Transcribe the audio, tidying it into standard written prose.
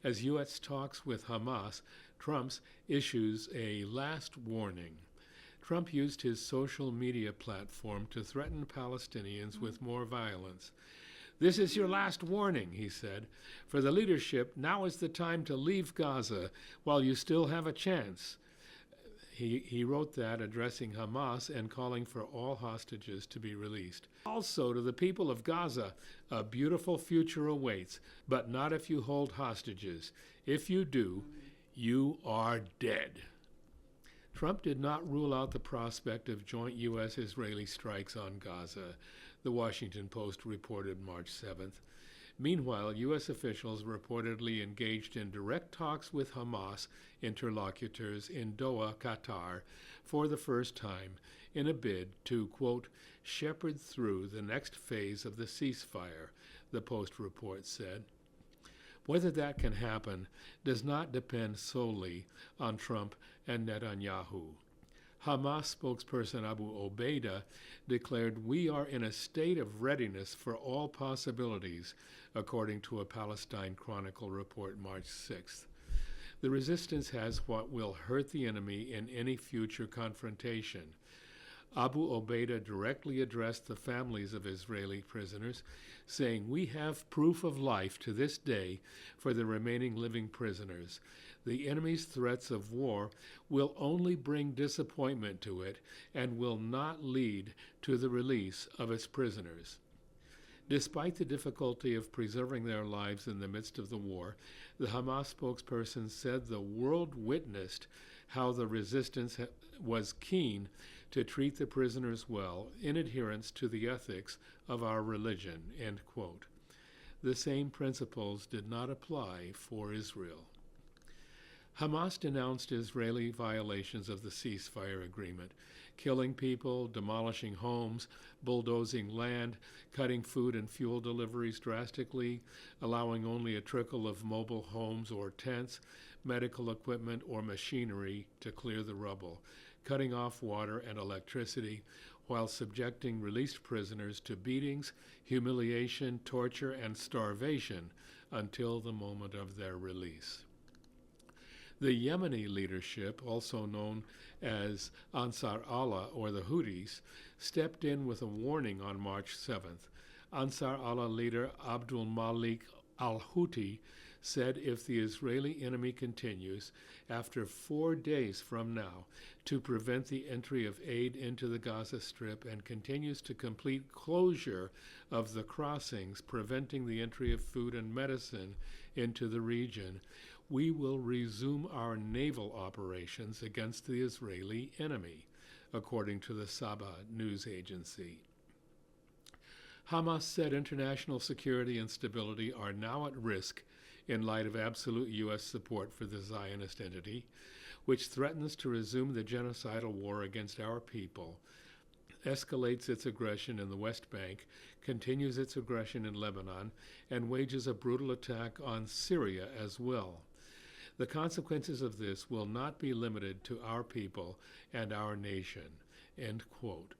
As U.S. talks with Hamas, Trump issues a last warning. Trump used his social media platform to threaten Palestinians with more violence. "This is your last warning," he said. "For the leadership, now is the time to leave Gaza while you still have a chance." He wrote that addressing Hamas and calling for all hostages to be released. Also, to the people of Gaza, a beautiful future awaits, but not if you hold hostages. If you do, you are dead. Trump did not rule out the prospect of joint U.S.-Israeli strikes on Gaza, the Washington Post reported March 7th. Meanwhile, U.S. officials reportedly engaged in direct talks with Hamas interlocutors in Doha, Qatar, for the first time in a bid to, quote, shepherd through the next phase of the ceasefire, the Post report said. Whether that can happen does not depend solely on Trump and Netanyahu. Hamas spokesperson Abu Obaida declared, "We are in a state of readiness for all possibilities," according to a Palestine Chronicle report March 6th. The resistance has what will hurt the enemy in any future confrontation. Abu Obaida directly addressed the families of Israeli prisoners, saying, "We have proof of life to this day for the remaining living prisoners. The enemy's threats of war will only bring disappointment to it and will not lead to the release of its prisoners." Despite the difficulty of preserving their lives in the midst of the war, the Hamas spokesperson said the world witnessed how the resistance was keen to treat the prisoners well in adherence to the ethics of our religion, end quote. The same principles did not apply for Israel. Hamas denounced Israeli violations of the ceasefire agreement, killing people, demolishing homes, bulldozing land, cutting food and fuel deliveries drastically, allowing only a trickle of mobile homes or tents, medical equipment, or machinery to clear the rubble, cutting off water and electricity, while subjecting released prisoners to beatings, humiliation, torture, and starvation until the moment of their release. The Yemeni leadership, also known as Ansar Allah or the Houthis, stepped in with a warning on March 7th. Ansar Allah leader Abdul Malik al-Houthi said if the Israeli enemy continues, after 4 days from now, to prevent the entry of aid into the Gaza Strip and continues to complete closure of the crossings preventing the entry of food and medicine into the region, we will resume our naval operations against the Israeli enemy, according to the Saba news agency. Hamas said international security and stability are now at risk in light of absolute U.S. support for the Zionist entity, which threatens to resume the genocidal war against our people, escalates its aggression in the West Bank, continues its aggression in Lebanon, and wages a brutal attack on Syria as well. The consequences of this will not be limited to our people and our nation, end quote.